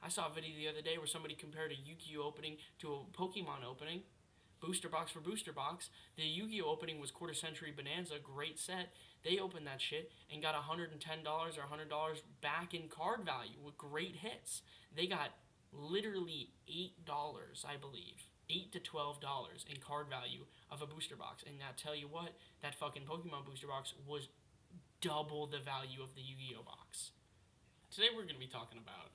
I saw a video the other day where somebody compared a Yu-Gi-Oh opening to a Pokemon opening. Booster box for booster box. The Yu-Gi-Oh opening was Quarter Century Bonanza, great set. They opened that shit and got $110 or $100 back in card value with great hits. They got literally $8, I believe. $8 to $12 in card value of a booster box. And I tell you what, that fucking Pokemon booster box was double the value of the Yu-Gi-Oh box. Today we're going to be talking about...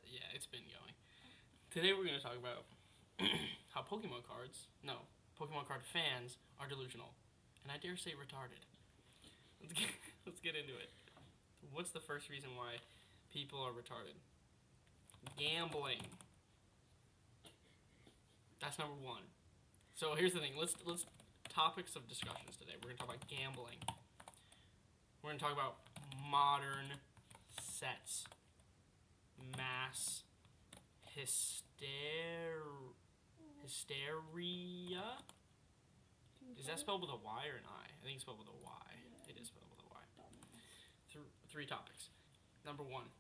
Yeah, it's been going. Today we're going to talk about how Pokemon card fans are delusional. And I dare say retarded. Let's get into it. What's the first reason why people are retarded? Gambling. That's number one. So here's the thing. Let's topics of discussions today. We're gonna talk about gambling. We're gonna talk about modern sets. Mass hysteria. Is that spelled with a Y or an I? I think it's spelled with a Y. It is spelled with a Y. Three topics. Number one.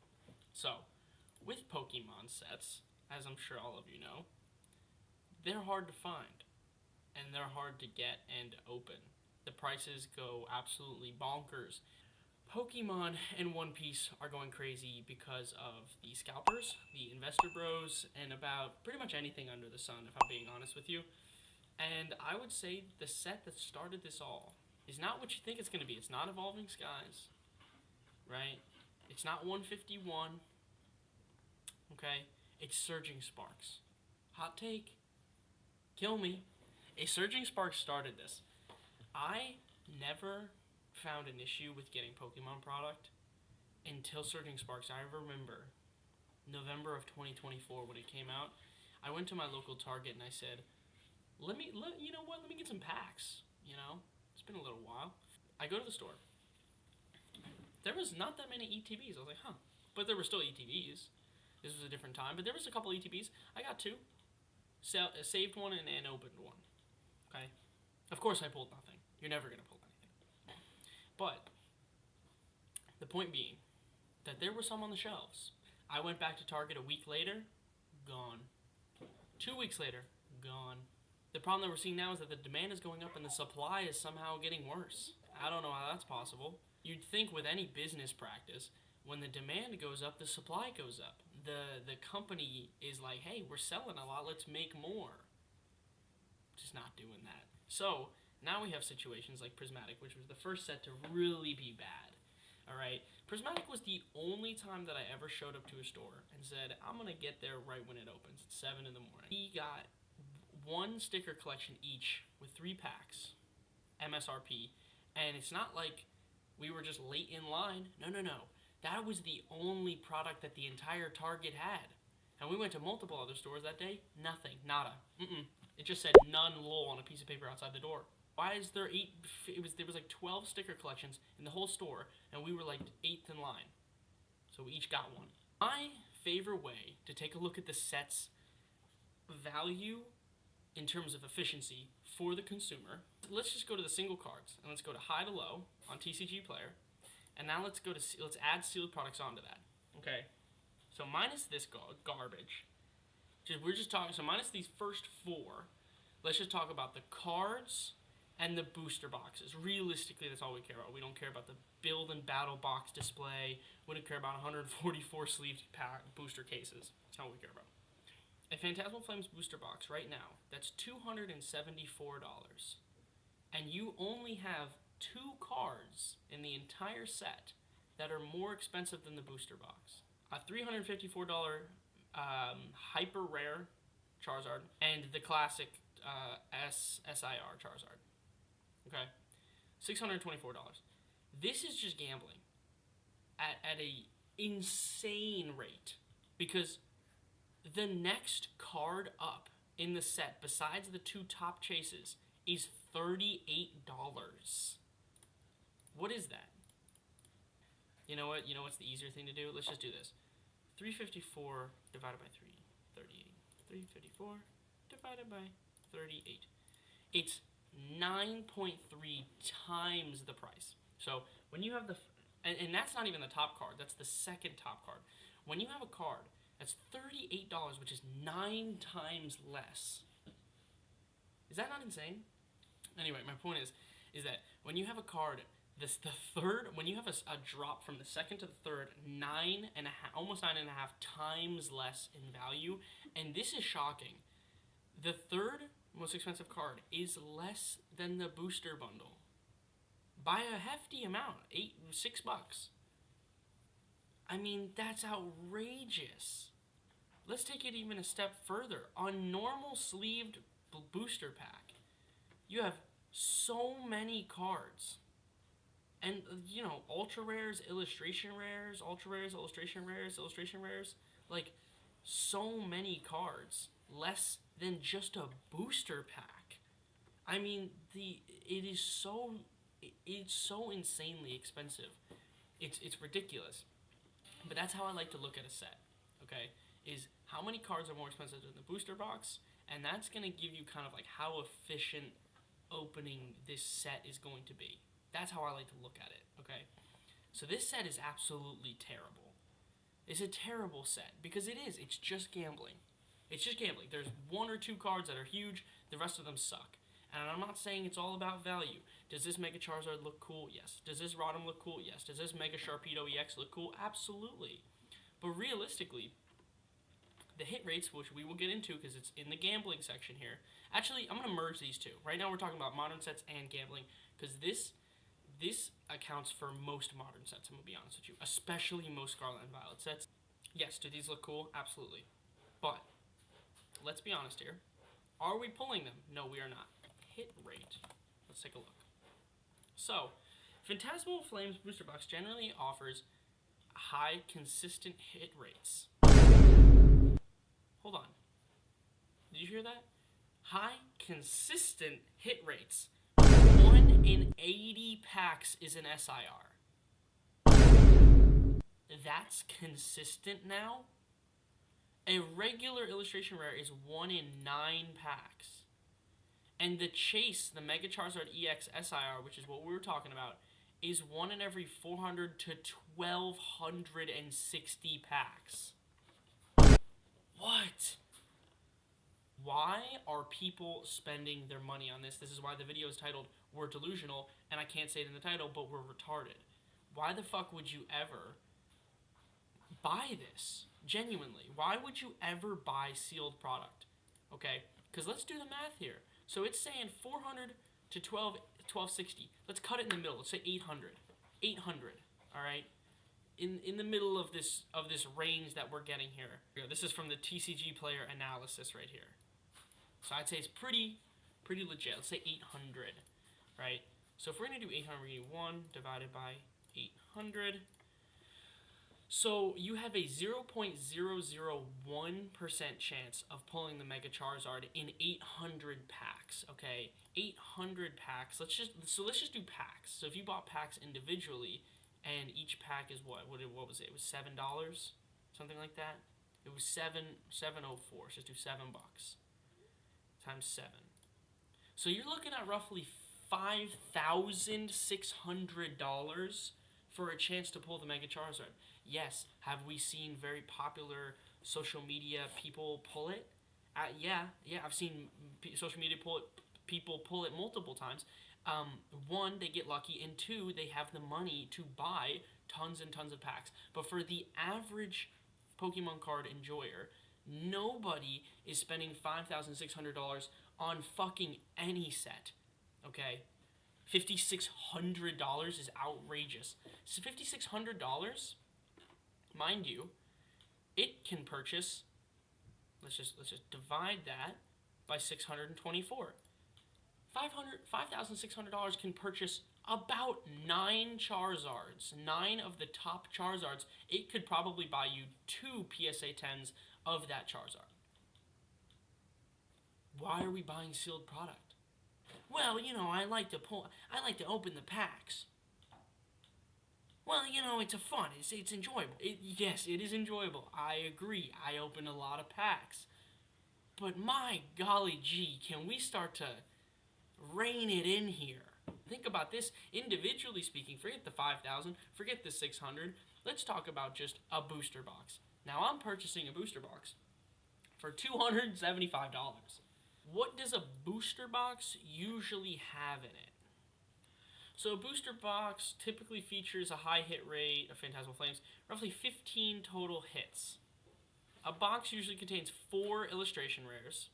So, with Pokemon sets, as I'm sure all of you know, they're hard to find. And they're hard to get and open. The prices go absolutely bonkers. Pokemon and One Piece are going crazy because of the scalpers, the investor bros, and about pretty much anything under the sun, if I'm being honest with you. And I would say the set that started this all is not what you think it's going to be. It's not Evolving Skies, right? It's not 151, okay? It's Surging Sparks. Hot take. Kill me. A Surging Sparks started this. I never found an issue with getting Pokemon product until Surging Sparks. I remember November of 2024 when it came out. I went to my local Target and I said, let me get some packs, It's been a little while. I go to the store. There was not that many ETBs. I was like, huh. But there were still ETBs. This was a different time. But there was a couple ETBs. I got two. Saved one and opened one. Okay? Of course I pulled nothing. You're never going to pull anything. But the point being that there were some on the shelves. I went back to Target a week later. Gone. 2 weeks later. Gone. The problem that we're seeing now is that the demand is going up and the supply is somehow getting worse. I don't know how that's possible. You'd think with any business practice, when the demand goes up, the supply goes up. The company is like, hey, we're selling a lot, let's make more. Just not doing that. So, now we have situations like Prismatic, which was the first set to really be bad. Alright? Prismatic was the only time that I ever showed up to a store and said, I'm going to get there right when it opens at 7 in the morning. We got one sticker collection each with 3 packs, MSRP, and it's not like we were just late in line. No. That was the only product that the entire Target had. And we went to multiple other stores that day. Nothing. Nada. It just said none lol on a piece of paper outside the door. Why is there 8? There was like 12 sticker collections in the whole store, and we were like 8th in line. So we each got one. My favorite way to take a look at the set's value in terms of efficiency for the consumer, let's just go to the single cards, and let's go to high to low on TCGplayer, and now let's add sealed products onto that. Okay, so minus this garbage, so minus these first 4, let's just talk about the cards and the booster boxes. Realistically, that's all we care about. We don't care about the build and battle box display. We don't care about 144 sleeved booster cases. That's not what we care about. A Phantasmal Flames booster box right now, that's $274. And you only have 2 cards in the entire set that are more expensive than the booster box. A $354 hyper rare Charizard and the classic SIR Charizard. Okay? $624. This is just gambling at a insane rate, because the next card up in the set, besides the 2 top chases, is $38. What is that? You know what? You know what's the easier thing to do? Let's just do this. 354 divided by 3, 38. 354 divided by 38. It's 9.3 times the price. So when you have and that's not even the top card. That's the second top card. When you have a card That's $38, which is 9 times less. Is that not insane? Anyway, my point is that when you have a card, when you have a drop from the second to the third, almost 9.5 times less in value, and this is shocking. The third most expensive card is less than the booster bundle by a hefty amount, $6. I mean, that's outrageous. Let's take it even a step further. On normal sleeved booster pack, you have so many cards. And, you know, ultra rares, illustration rares, ultra rares, illustration rares. Like, so many cards. Less than just a booster pack. I mean, it's so insanely expensive. It's ridiculous. But that's how I like to look at a set, okay? Is how many cards are more expensive than the booster box, and that's going to give you kind of like how efficient opening this set is going to be. That's how I like to look at it, okay? So this set is absolutely terrible. It's a terrible set, because it is. It's just gambling. It's just gambling. There's 1 or 2 cards that are huge, the rest of them suck. And I'm not saying it's all about value. Does this Mega Charizard look cool? Yes. Does this Rotom look cool? Yes. Does this Mega Sharpedo EX look cool? Absolutely. But realistically, the hit rates, which we will get into because it's in the gambling section here. Actually, I'm going to merge these two. Right now we're talking about modern sets and gambling, because this accounts for most modern sets, I'm going to be honest with you. Especially most Scarlet and Violet sets. Yes, do these look cool? Absolutely. But, let's be honest here. Are we pulling them? No, we are not. Hit rate. Let's take a look. So, Phantasmal Flames Booster Box generally offers high, consistent hit rates. Hold on. Did you hear that? High, consistent hit rates. 1 in 80 packs is an SIR. That's consistent now? A regular illustration rare is 1 in 9 packs. And the Chase, the Mega Charizard EX SIR, which is what we were talking about, is 1 in every 400 to 1,260 packs. What? Why are people spending their money on this? This is why the video is titled, We're Delusional, and I can't say it in the title, but we're retarded. Why the fuck would you ever buy this? Genuinely. Why would you ever buy sealed product? Okay? Because let's do the math here. So it's saying 400 to 1,260. Let's cut it in the middle. Let's say 800. 800. All right? In the middle of this range that we're getting here. This is from the TCGplayer analysis right here. So I'd say it's pretty legit. Let's say 800, right? So if we're going to do 800, we're going to do 1 divided by 800. So you have a 0.001% chance of pulling the Mega Charizard in 800 packs, okay? 800 packs. Let's just do packs. So if you bought packs individually, and each pack is what was it? It was $7, something like that. It was $7.04. So just do $7 times 7. So you're looking at roughly $5,600 for a chance to pull the Mega Charizard. Yes, have we seen very popular social media people pull it? Yeah, I've seen social media people pull it multiple times. 1, they get lucky, and 2, they have the money to buy tons and tons of packs. But for the average Pokemon card enjoyer, nobody is spending $5,600 on fucking any set, okay? $5,600 is outrageous. So $5,600, mind you, it can purchase, let's just divide that by 624. $5,600 can purchase about 9 Charizards, 9 of the top Charizards. It could probably buy you 2 PSA 10s of that Charizard. Why are we buying sealed product? Well, you know, I like to open the packs. Well, you know, it's fun. It's enjoyable. Yes, it is enjoyable. I agree. I open a lot of packs. But my golly gee, can we start to rein it in here? Think about this individually speaking. Forget the 5,000. Forget the 600. Let's talk about just a booster box. Now I'm purchasing a booster box for $275. What does a booster box usually have in it? So a booster box typically features a high hit rate of Phantasmal Flames, roughly 15 total hits. A box usually contains 4 illustration rares,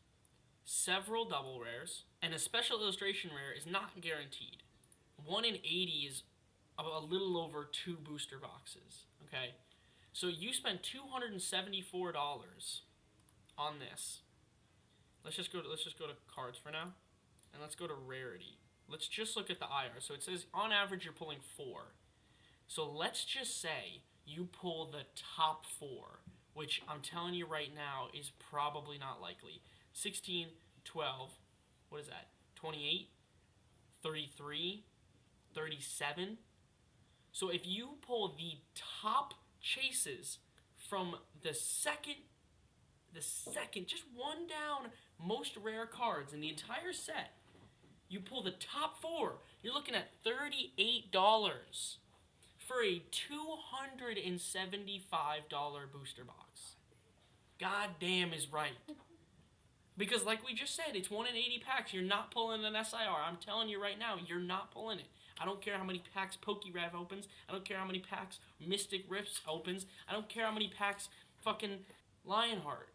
several double rares, and a special illustration rare is not guaranteed. 1 in 80 is a little over 2 booster boxes, okay? So you spend $274 on this. Let's just go to cards for now, and let's go to rarity. Let's just look at the IR. So it says on average you're pulling 4. So let's just say you pull the top 4, which I'm telling you right now is probably not likely. 16, 12, what is that? 28, 33, 37. So if you pull the top chases from the second, just one down most rare cards in the entire set, you pull the top 4, you're looking at $38 for a $275 booster box. God damn is right. Because like we just said, it's 1 in 80 packs. You're not pulling an SIR. I'm telling you right now, you're not pulling it. I don't care how many packs PokeRev opens. I don't care how many packs Mystic Rifts opens. I don't care how many packs fucking Lionheart.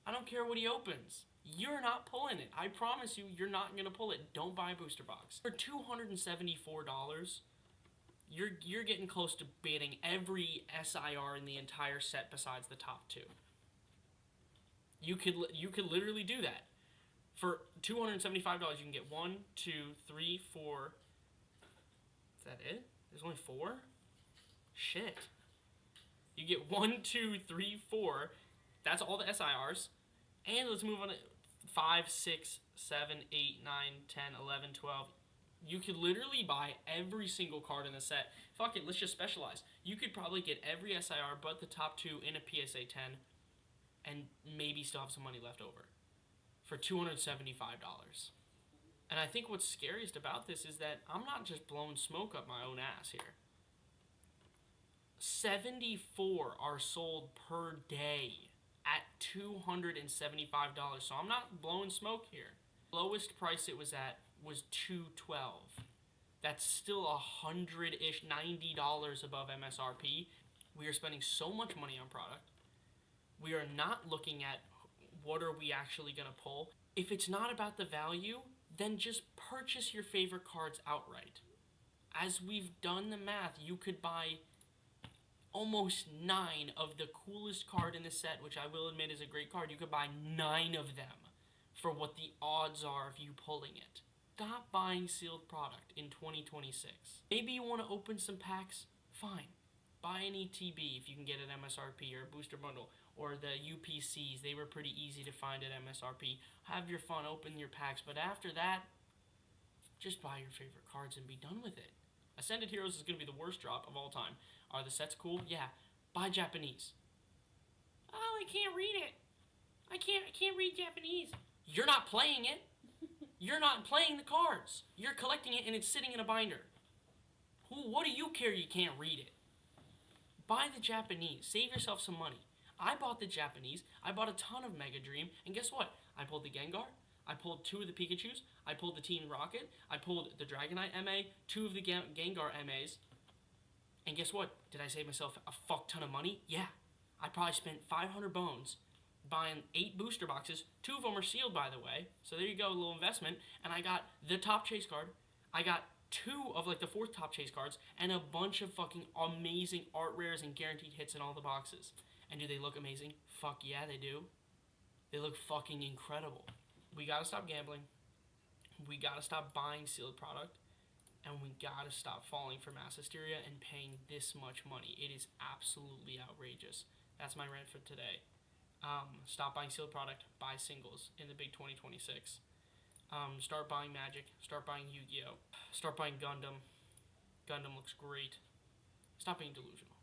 I don't care what he opens. You're not pulling it. I promise you, you're not going to pull it. Don't buy a booster box. For $274, you're getting close to baiting every SIR in the entire set besides the top 2. You could literally do that. For $275, you can get 1, 2, 3, 4. Is that it? There's only 4? Shit. You get 1, 2, 3, 4. That's all the SIRs. And let's move on to 5, 6, 7, 8, 9, 10, 11, 12. You could literally buy every single card in the set. Fuck it, let's just specialize. You could probably get every SIR but the top 2 in a PSA 10 and maybe still have some money left over for $275. And I think what's scariest about this is that I'm not just blowing smoke up my own ass here. 74 are sold per day at $275. So I'm not blowing smoke here. Lowest price it was at was $212. That's still $100-ish, $90 above MSRP. We are spending so much money on product. We are not looking at what are we actually going to pull. If it's not about the value, then just purchase your favorite cards outright. As we've done the math, you could buy almost 9 of the coolest card in the set, which I will admit is a great card. You could buy 9 of them for what the odds are of you pulling it. Stop buying sealed product in 2026. Maybe you want to open some packs? Fine. Buy an ETB if you can get an MSRP or a booster bundle, or the UPCs. They were pretty easy to find at MSRP. Have your fun, open your packs, but after that, just buy your favorite cards and be done with it. Ascended Heroes is going to be the worst drop of all time. Are the sets cool? Yeah. Buy Japanese. Oh, I can't read it. I can't read Japanese. You're not playing it. You're not playing the cards. You're collecting it and it's sitting in a binder. What do you care you can't read it? Buy the Japanese. Save yourself some money. I bought the Japanese. I bought a ton of Mega Dream. And guess what? I pulled the Gengar. I pulled 2 of the Pikachus. I pulled the Team Rocket. I pulled the Dragonite MA. 2 of the Gengar MAs. And guess what? Did I save myself a fuck ton of money? Yeah. I probably spent 500 bones buying 8 booster boxes. 2 of them are sealed, by the way. So there you go, a little investment. And I got the top chase card. I got 2 of like the 4th top chase cards. And a bunch of fucking amazing art rares and guaranteed hits in all the boxes. And do they look amazing? Fuck yeah, they do. They look fucking incredible. We gotta stop gambling. We gotta stop buying sealed product. And we gotta stop falling for mass hysteria and paying this much money. It is absolutely outrageous. That's my rant for today. Stop buying sealed product. Buy singles in the big 2026. Start buying Magic. Start buying Yu-Gi-Oh! Start buying Gundam. Gundam looks great. Stop being delusional.